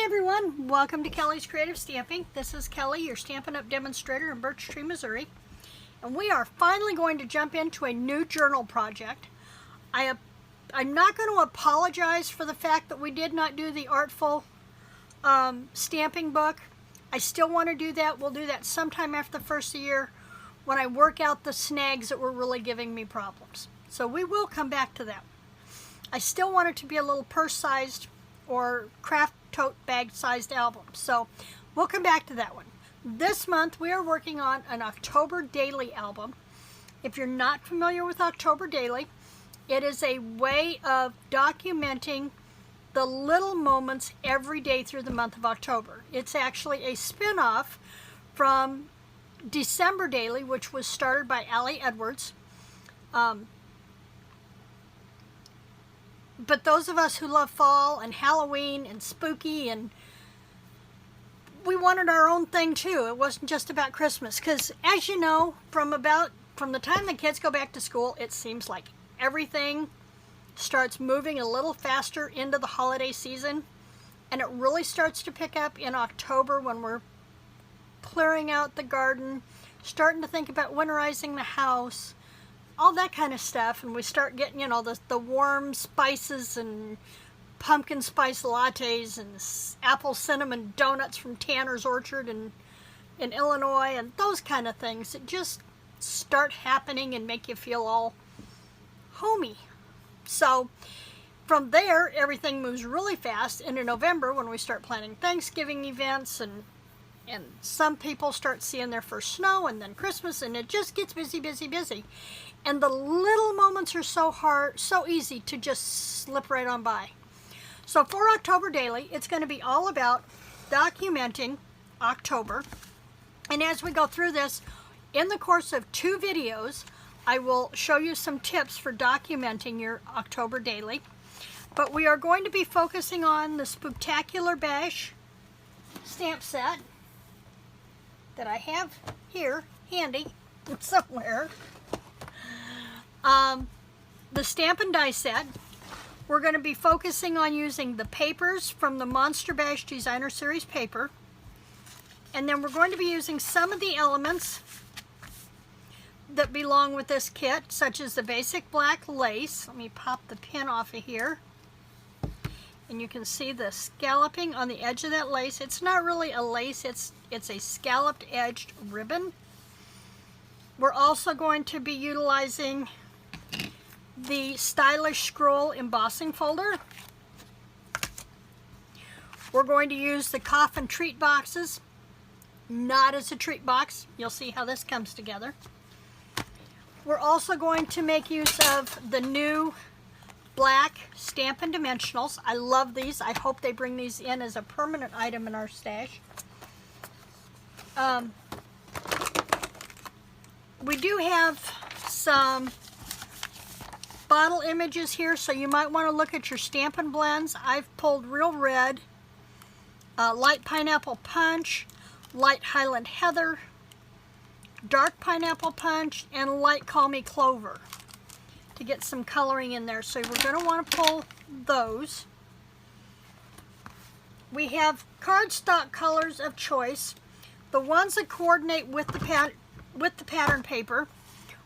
everyone, welcome to Kelly's Creative Stamping. This is Kelly, your Stampin' Up demonstrator in Birch Tree, Missouri. And we are finally going to jump into a new journal project. I'm not going to apologize for the fact that we did not do the Artful stamping book. I still want to do that. We'll do that sometime after the first of the year when I work out the snags that were really giving me problems. So we will come back to that. I still want it to be a little purse-sized or craft tote bag sized album. So we'll come back to that one. This month we are working on an October Daily album. If you're not familiar with October Daily, it is a way of documenting the little moments every day through the month of October. It's actually a spin-off from December Daily, which was started by Allie Edwards. But those of us who love fall and Halloween and spooky, and we wanted our own thing too. It wasn't just about Christmas, because as you know, from the time the kids go back to school, it seems like everything starts moving a little faster into the holiday season, and it really starts to pick up in October when we're clearing out the garden, starting to think about winterizing the house, all that kind of stuff, and we start getting, you know, the warm spices and pumpkin spice lattes and apple cinnamon donuts from Tanner's Orchard in Illinois, and those kind of things that just start happening and make you feel all homey. So from there, everything moves really fast into November when we start planning Thanksgiving events, and some people start seeing their first snow, and then Christmas, and it just gets busy, busy, busy. And the little moments are so easy to just slip right on by. So for October Daily, it's going to be all about documenting October. And as we go through this, in the course of 2 videos, I will show you some tips for documenting your October Daily. But we are going to be focusing on the Spooktacular Bash stamp set that I have here handy somewhere. The Stampin' Die set. We're going to be focusing on using the papers from the Monster Bash Designer Series paper. And then we're going to be using some of the elements that belong with this kit, such as the basic black lace. Let me pop the pin off of here. And you can see the scalloping on the edge of that lace. It's not really a lace, it's a scalloped edged ribbon. We're also going to be utilizing the Stylish Scroll embossing folder. We're going to use the coffin treat boxes, not as a treat box. You'll see how this comes together. We're also going to make use of the new black Stampin' Dimensionals. I love these. I hope they bring these in as a permanent item in our stash. We do have some bottle images here, so you might want to look at your Stampin' Blends. I've pulled Real Red, Light Pineapple Punch, Light Highland Heather, Dark Pineapple Punch, and Light Call Me Clover to get some coloring in there. So we're going to want to pull those. We have cardstock colors of choice. The ones that coordinate with the pattern paper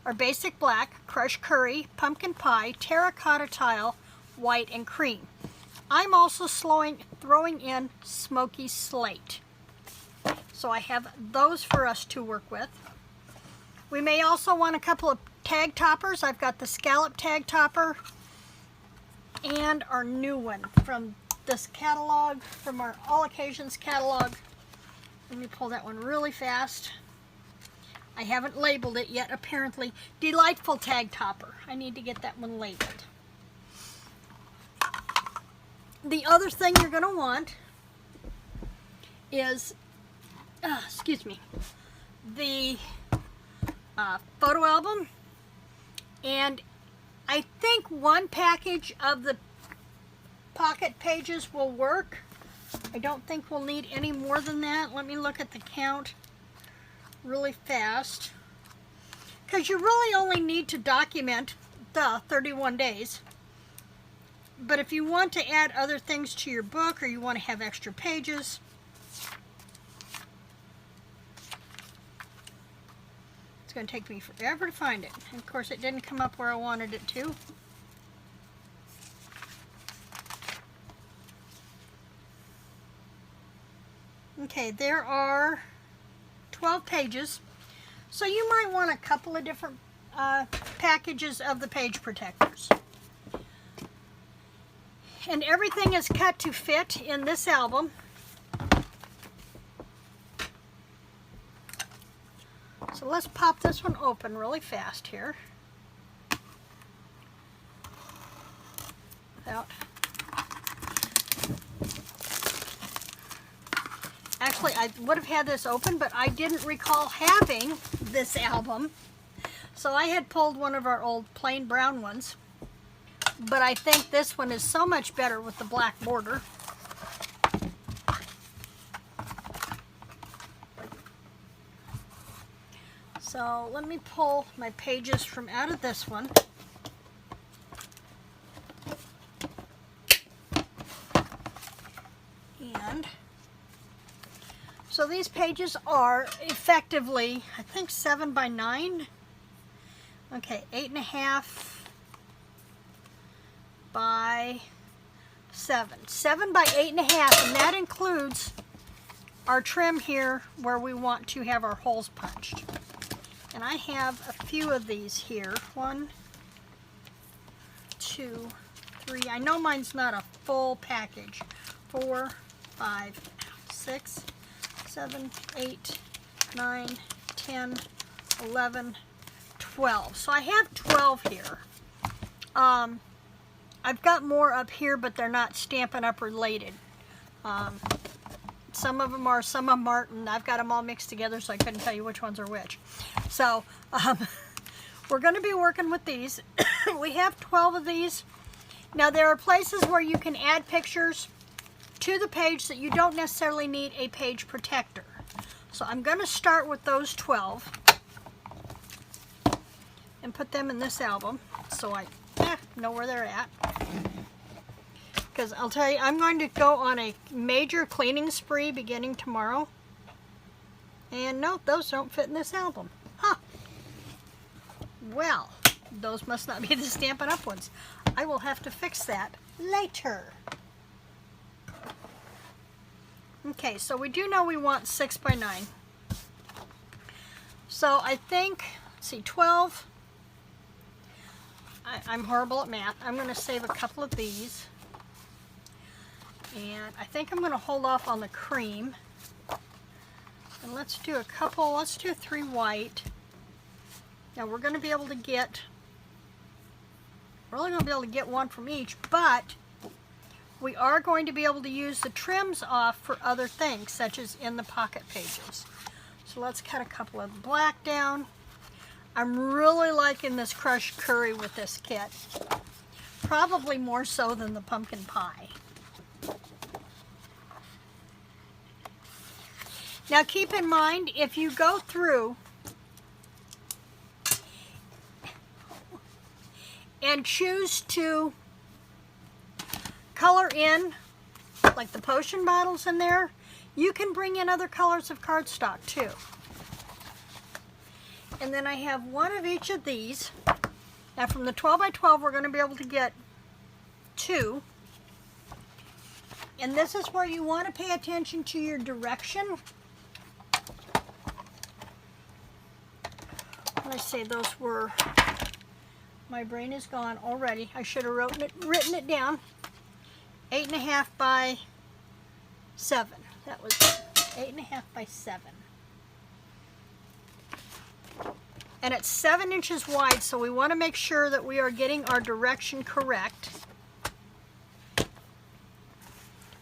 are Basic Black, Crushed Curry, Pumpkin Pie, Terracotta Tile, White, and Cream. I'm also throwing in Smoky Slate. So I have those for us to work with. We may also want a couple of tag toppers. I've got the scallop tag topper and our new one from this catalog, from our All Occasions catalog. Let me pull that one really fast. I haven't labeled it yet, apparently. Delightful tag topper. I need to get that one labeled. The other thing you're going to want is, the photo album, and I think 1 package of the pocket pages will work. I don't think we'll need any more than that. Let me look at the count really fast, because you really only need to document the 31 days. But if you want to add other things to your book or you want to have extra pages, it's going to take me forever to find it. And of course it didn't come up where I wanted it to. Okay, there are 12 pages. So you might want a couple of different packages of the page protectors. And everything is cut to fit in this album. So let's pop this one open really fast here. Actually, I would have had this open, but I didn't recall having this album. So I had pulled one of our old plain brown ones. But I think this one is so much better with the black border. So let me pull my pages from out of this one. And so these pages are effectively, I think, 7 by 9. Okay, 8.5 by 7. 7 by 8.5, and that includes our trim here where we want to have our holes punched. And I have a few of these here. 1, 2, 3. I know mine's not a full package. 4, 5, 6, 7, 8, 9, 10, 11, 12. So I have 12 here. I've got more up here, but they're not Stampin' Up related. Some of them are, some of them aren't, and I've got them all mixed together, so I couldn't tell you which ones are which. So we're going to be working with these. We have 12 of these. Now there are places where you can add pictures to the page that you don't necessarily need a page protector. So I'm going to start with those 12 and put them in this album so I know where they're at. Because I'll tell you, I'm going to go on a major cleaning spree beginning tomorrow. And no, those don't fit in this album. Huh. Well, those must not be the Stampin' Up ones. I will have to fix that later. Okay, so we do know we want 6 by 9. So I think, let's see, 12. I'm horrible at math. I'm going to save a couple of these. And I think I'm going to hold off on the cream. And let's do a couple, let's do 3 white. Now we're going to be able to get, we're only going to be able to get one from each, but we are going to be able to use the trims off for other things, such as in the pocket pages. So let's cut a couple of black down. I'm really liking this crushed curry with this kit. Probably more so than the pumpkin pie. Now keep in mind, if you go through and choose to color in, like the potion bottles in there, you can bring in other colors of cardstock too. And then I have one of each of these. Now from the 12 by 12 we're going to be able to get 2. And this is where you want to pay attention to your direction. Let's say those were, my brain is gone already. I should have written it down. 8.5 by 7. That was 8.5 by 7. And it's 7 inches wide, so we want to make sure that we are getting our direction correct.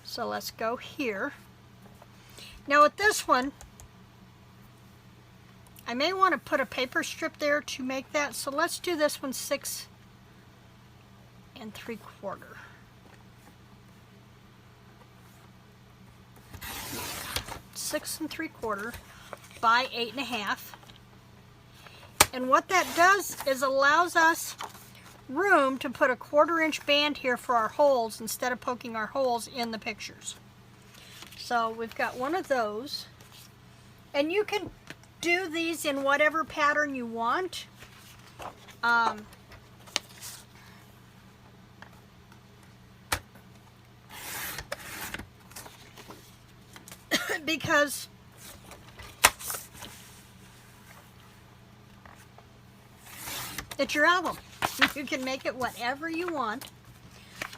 So let's go here. Now with this one, I may want to put a paper strip there to make that, so let's do this one 6 3/4. 6 3/4 by 8.5. And what that does is allows us room to put a 1/4-inch band here for our holes instead of poking our holes in the pictures. So we've got one of those. And you can do these in whatever pattern you want. Because it's your album. You can make it whatever you want.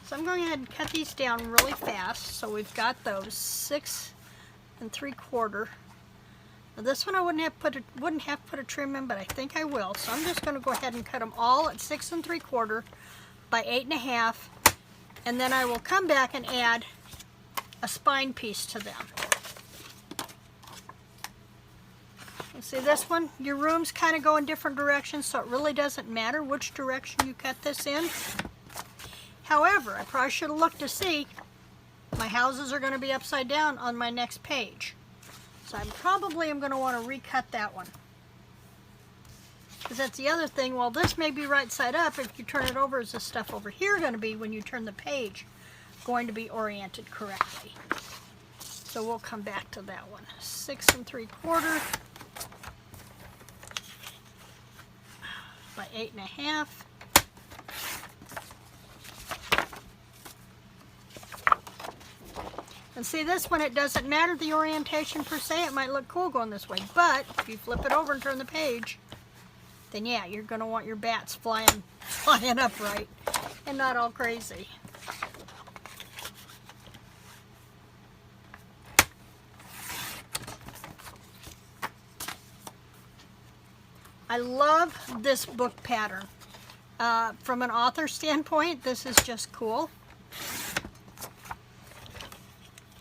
So I'm going ahead and cut these down really fast. So we've got those 6 3/4. Now this one I wouldn't have put a trim in, but I think I will. So I'm just going to go ahead and cut them all at 6 3/4 by 8 1/2, and then I will come back and add a spine piece to them. You see this one? Your rooms kind of go in different directions, so it really doesn't matter which direction you cut this in. However, I probably should have looked to see my houses are going to be upside down on my next page. So I probably am going to want to recut that one. Because that's the other thing, while this may be right side up, if you turn it over, is this stuff over here going to be, when you turn the page, going to be oriented correctly. So we'll come back to that one. 6 3/4 by 8 1/2. And see, this one, it doesn't matter the orientation per se. It might look cool going this way, but if you flip it over and turn the page, then yeah, you're going to want your bats flying upright and not all crazy. I love this book pattern. From an author standpoint, this is just cool.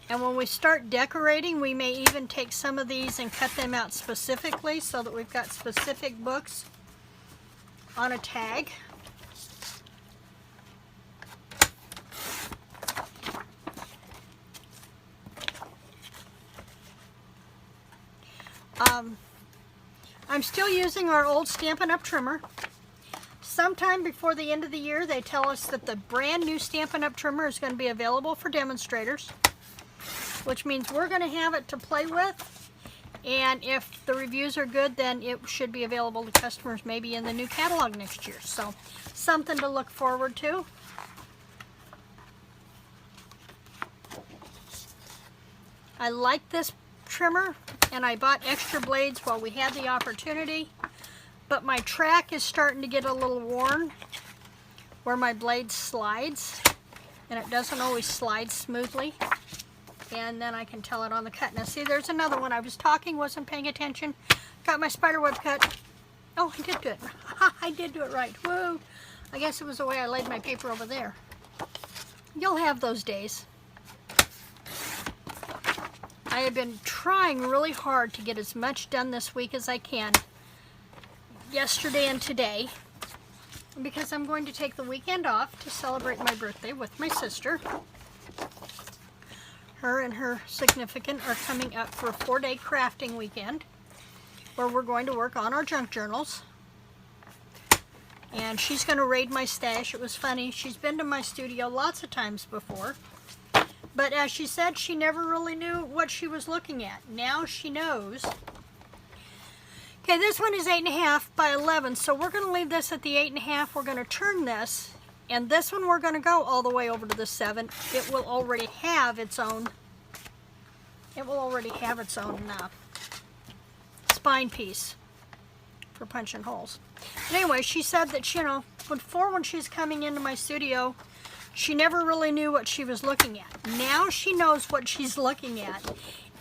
And when we start decorating, we may even take some of these and cut them out specifically so that we've got specific books on a tag. I'm still using our old Stampin' Up trimmer. Sometime before the end of the year, they tell us that the brand new Stampin' Up trimmer is going to be available for demonstrators, which means we're going to have it to play with, and if the reviews are good, then it should be available to customers maybe in the new catalog next year. So something to look forward to. I like this trimmer, and I bought extra blades while we had the opportunity, but my track is starting to get a little worn where my blade slides, and it doesn't always slide smoothly. And then I can tell it on the cut. Now see, there's another one. I was talking, wasn't paying attention. Got my spider web cut. Oh, I did do it. I did do it right. Woo! I guess it was the way I laid my paper over there. You'll have those days. I have been trying really hard to get as much done this week as I can. Yesterday and today. Because I'm going to take the weekend off to celebrate my birthday with my sister. Her and her significant are coming up for a 4-day crafting weekend where we're going to work on our junk journals. And she's going to raid my stash. It was funny. She's been to my studio lots of times before. But as she said, she never really knew what she was looking at. Now she knows. Okay, this one is 8 1/2 by 11. So we're going to leave this at the 8 1/2. We're going to turn this. And this one we're going to go all the way over to the 7. It will already have its own. Spine piece for punching holes. But anyway, she said that, you know, before when she's coming into my studio, she never really knew what she was looking at. Now she knows what she's looking at,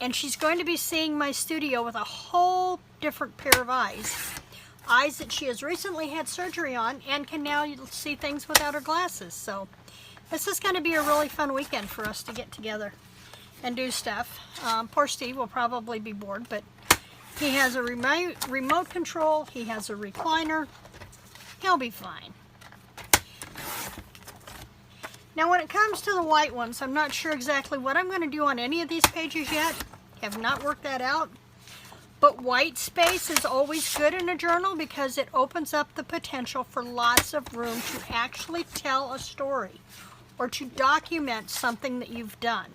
and she's going to be seeing my studio with a whole different pair of eyes. Eyes that she has recently had surgery on and can now see things without her glasses. So this is going to be a really fun weekend for us to get together and do stuff. Poor Steve will probably be bored, but he has a remote control, he has a recliner, he'll be fine. Now when it comes to the white ones, I'm not sure exactly what I'm going to do on any of these pages yet. Have not worked that out. But white space is always good in a journal because it opens up the potential for lots of room to actually tell a story or to document something that you've done.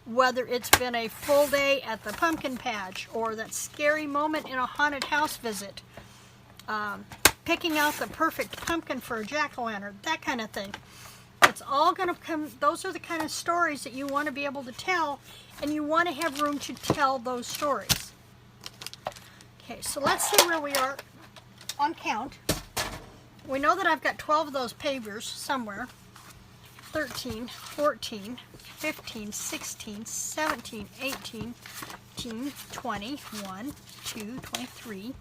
Whether it's been a full day at the pumpkin patch or that scary moment in a haunted house visit, picking out the perfect pumpkin for a jack-o'-lantern, that kind of thing. It's all going to come, those are the kind of stories that you want to be able to tell, and you want to have room to tell those stories. Okay, so let's see where we are on count. We know that I've got 12 of those pavers somewhere. 13, 14, 15, 16, 17, 18, 19, 20, 1, 2, 23,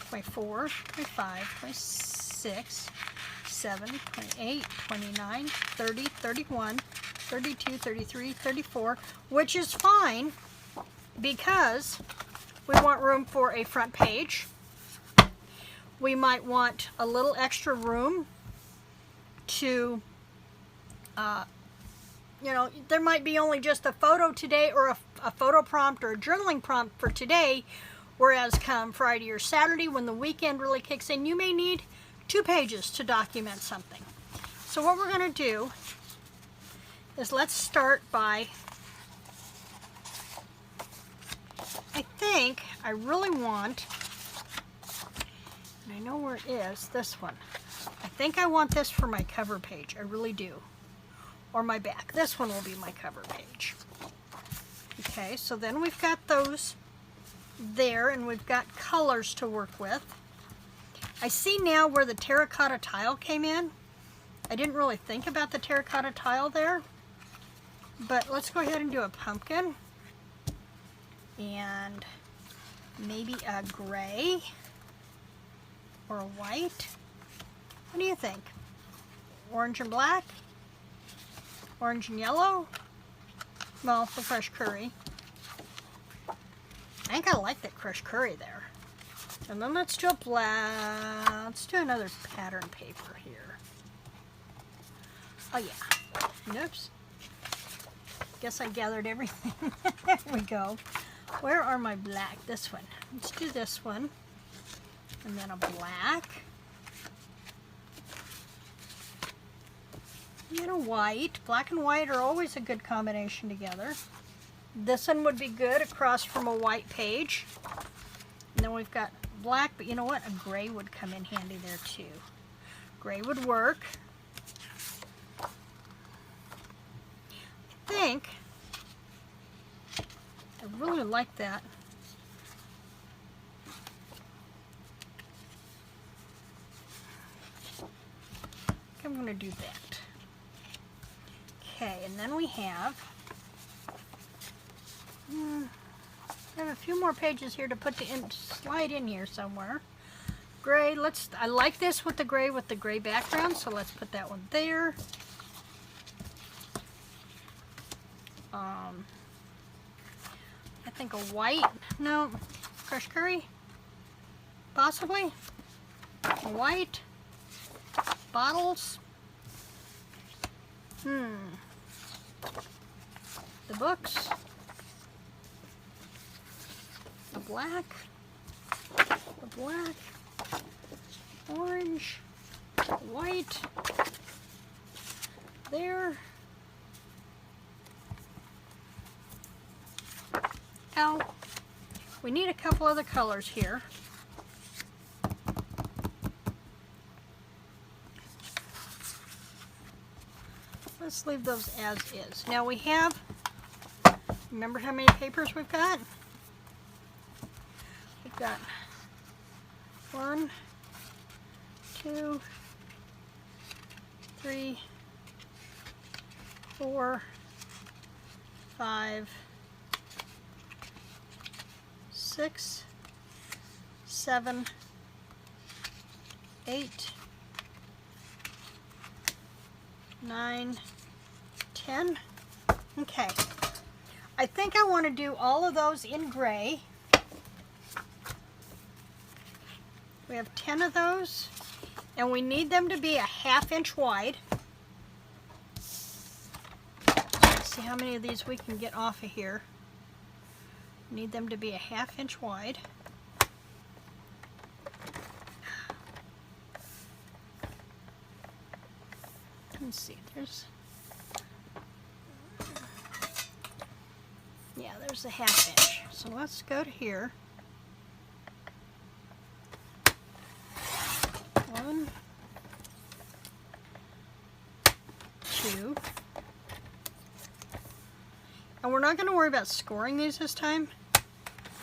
24, 25, 26, 7, 28, 29, 30, 31, 32, 33, 34, which is fine because we want room for a front page. We might want a little extra room to, you know, there might be only just a photo today or a photo prompt or a journaling prompt for today, whereas come Friday or Saturday when the weekend really kicks in, you may need 2 pages to document something. So what we're going to do is let's start by, I think I really want, and I know where it is, this one. I think I want this for my cover page, I really do. Or my back. This one will be my cover page. Okay, so then we've got those there and we've got colors to work with. I see now where the terracotta tile came in. I didn't really think about the terracotta tile there, but let's go ahead and do a pumpkin and maybe a gray or a white. What do you think? Orange and black? Orange and yellow? Well, the fresh curry. I think I like that crushed curry there. And then let's do a black. Let's do another pattern paper here. Oh yeah. Oops. Guess I gathered everything. There we go. Where are my black? This one. Let's do this one. And then a black. And then a white. Black and white are always a good combination together. This one would be good across from a white page. And then we've got black, but you know what? A gray would come in handy there too. Gray would work. I think I really like that. I think I'm going to do that. Okay, and then we have I have a few more pages here to put slide in here somewhere. Gray, I like this with the gray background, so let's put that one there. I think a white, no, crushed curry, possibly. A white, bottles. The books. A black, orange, white, there. Now, we need a couple other colors here. Let's leave those as is. Now we have, remember how many papers we've got? We've got 1, 2, 3, 4, 5, 6, 7, 8, 9, 10. Okay. I think I want to do all of those in gray. We have 10 of those, and we need them to be a 1/2 inch wide. Let's see how many of these we can get off of here. Need them to be a 1/2 inch wide. Let's see, there's a 1/2 inch. So let's go to here. 1, 2. And we're not going to worry about scoring these this time.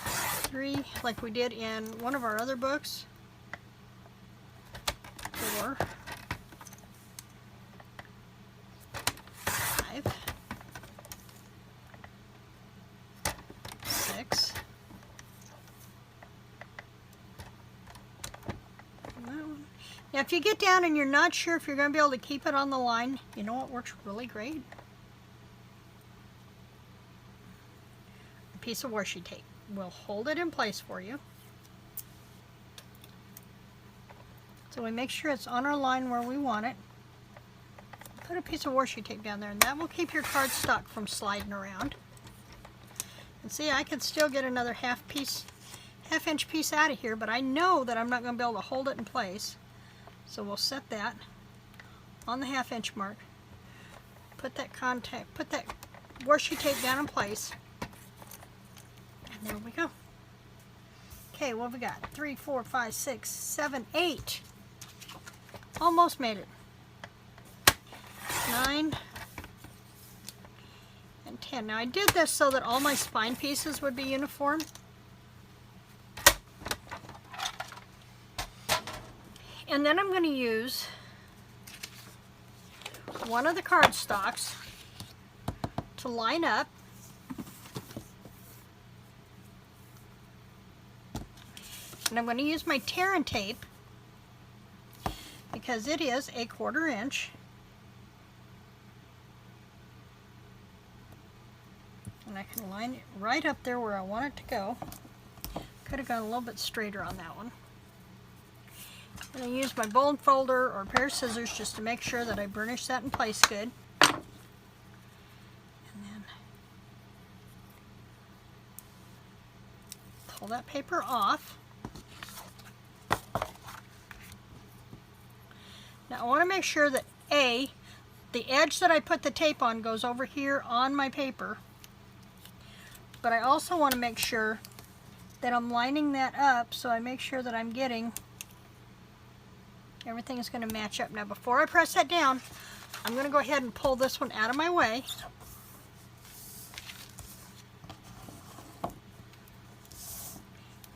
3, like we did in one of our other books. 4, 5, 6. Now if you get down and you're not sure if you're going to be able to keep it on the line, you know what works really great? A piece of washi tape. We'll hold it in place for you. So we make sure it's on our line where we want it. Put a piece of washi tape down there, and that will keep your cardstock from sliding around. And see, I can still get another 1/2 inch piece out of here, but I know that I'm not going to be able to hold it in place. So we'll set that on the 1/2 inch mark. Put that washi tape down in place. And there we go. Okay, what have we got? 3, 4, 5, 6, 7, 8. Almost made it. 9 and 10. Now I did this so that all my spine pieces would be uniform. And then I'm going to use one of the cardstocks to line up. And I'm going to use my tear and tape because it is a 1/4 inch. And I can line it right up there where I want it to go. Could have gone a little bit straighter on that one. I'm going to use my bone folder or a pair of scissors just to make sure that I burnish that in place good. And then pull that paper off. Now I want to make sure that the edge that I put the tape on goes over here on my paper, but I also want to make sure that I'm lining that up so I make sure that I'm getting everything is going to match up. Now before I press that down, I'm going to go ahead and pull this one out of my way.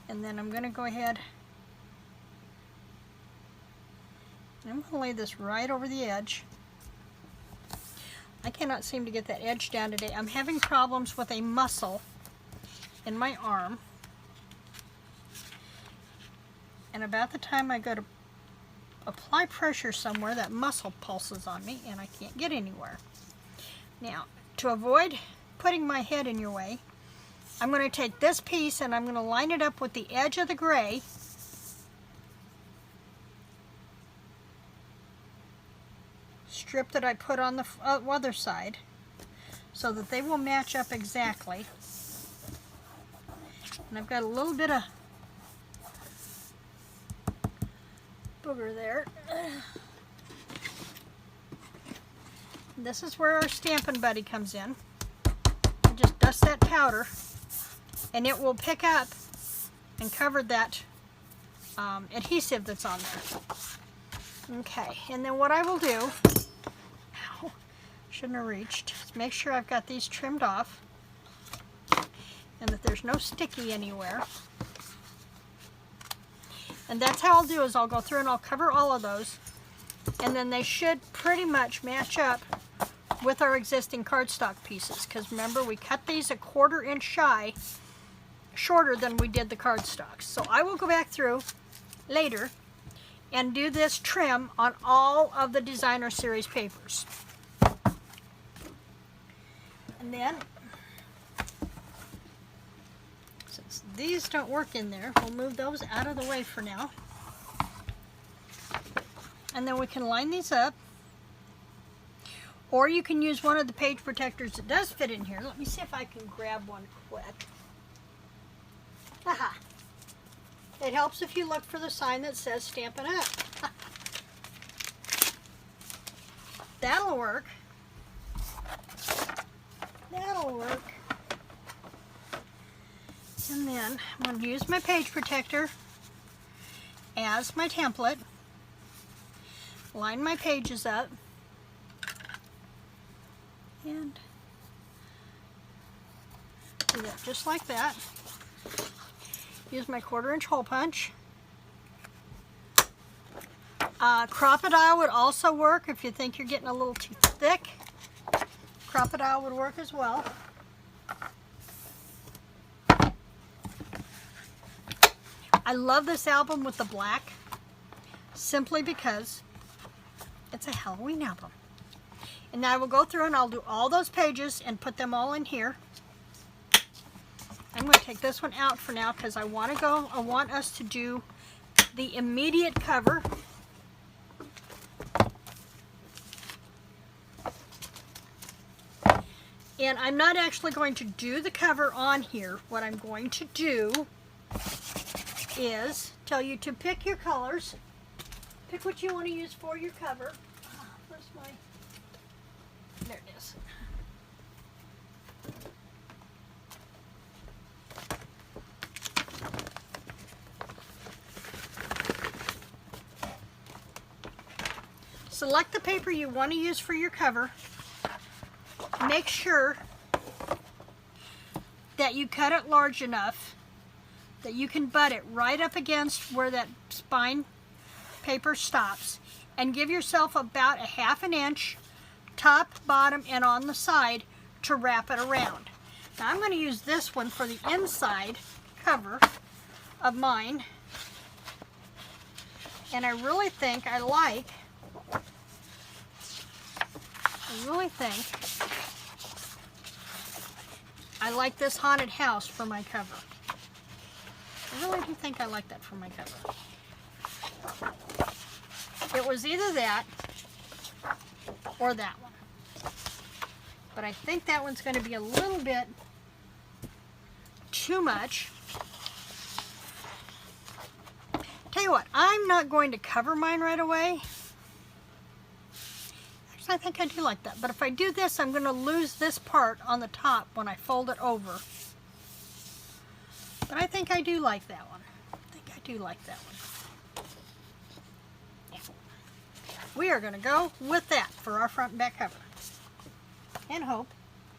And then I'm going to go ahead and I'm going to lay this right over the edge. I cannot seem to get that edge down today. I'm having problems with a muscle in my arm. And about the time I go to apply pressure somewhere, that muscle pulses on me and I can't get anywhere. Now, to avoid putting my head in your way, I'm going to take this piece and I'm going to line it up with the edge of the gray. Strip that I put on the other side so that they will match up exactly. And I've got a little bit of booger there. This is where our Stampin' Buddy comes in. I just dust that powder and it will pick up and cover that adhesive that's on there. Okay, and then what I will do, shouldn't have reached, is make sure I've got these trimmed off and that there's no sticky anywhere. And that's how I'll do is I'll go through and I'll cover all of those, and then they should pretty much match up with our existing cardstock pieces, because remember we cut these a 1/4 inch shorter than we did the cardstocks. So I will go back through later and do this trim on all of the Designer Series papers. And then, since these don't work in there, we'll move those out of the way for now. And then we can line these up. Or you can use one of the page protectors that does fit in here. Let me see if I can grab one quick. Haha. It helps if you look for the sign that says Stampin' Up. That'll work. That'll work. And then I'm going to use my page protector as my template. Line my pages up. And do that just like that. Use my 1/4-inch hole punch. Crocodile would also work if you think you're getting a little too thick. Crocodile would work as well. I love this album with the black simply because it's a Halloween album. And now I will go through and I'll do all those pages and put them all in here. I'm going to take this one out for now because I want us to do the immediate cover. And I'm not actually going to do the cover on here. What I'm going to do is tell you to pick your colors. Pick what you want to use for your cover. Where's my... There it is. Select the paper you want to use for your cover. Make sure that you cut it large enough that you can butt it right up against where that spine paper stops, and give yourself about a 1/2 inch top, bottom, and on the side to wrap it around. Now I'm going to use this one for the inside cover of mine, and I really think I like this haunted house for my cover. I really do think I like that for my cover. It was either that or that one. But I think that one's going to be a little bit too much. Tell you what, I'm not going to cover mine right away. Actually, I think I do like that. But if I do this, I'm going to lose this part on the top when I fold it over. But I think I do like that one. We are going to go with that for our front and back cover. And hope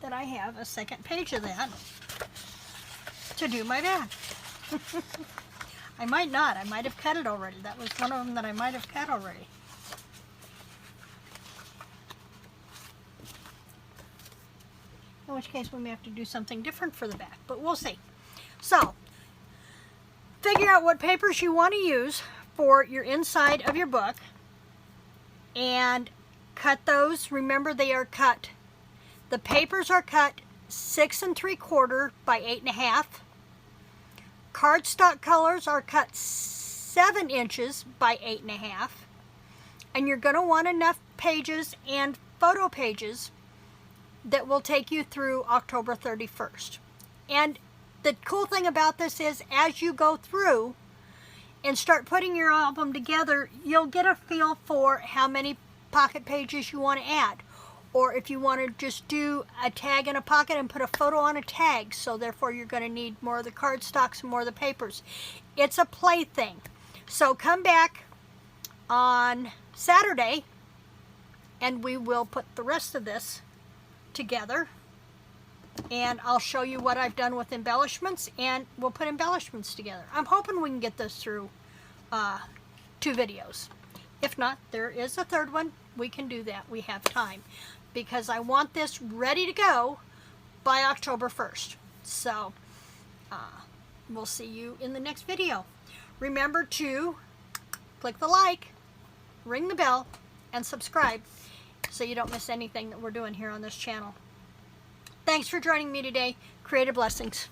that I have a second page of that to do my back. I might not. I might have cut it already. That was one of them that I might have cut already. In which case we may have to do something different for the back, but we'll see. So, figure out what papers you want to use for your inside of your book and cut those. Remember, they are cut. The papers are cut 6 3/4 by 8.5. Cardstock colors are cut 7 inches by 8.5. And you're going to want enough pages and photo pages that will take you through October 31st. And the cool thing about this is, as you go through and start putting your album together, you'll get a feel for how many pocket pages you want to add. Or if you want to just do a tag in a pocket and put a photo on a tag, so therefore you're going to need more of the cardstocks and more of the papers. It's a plaything. So come back on Saturday and we will put the rest of this together. And I'll show you what I've done with embellishments, and we'll put embellishments together. I'm hoping we can get this through 2 videos. If not, there is a third one. We can do that. We have time, because I want this ready to go by October 1st. So we'll see you in the next video. Remember to click the like, ring the bell, and subscribe so you don't miss anything that we're doing here on this channel. Thanks for joining me today. Creative blessings.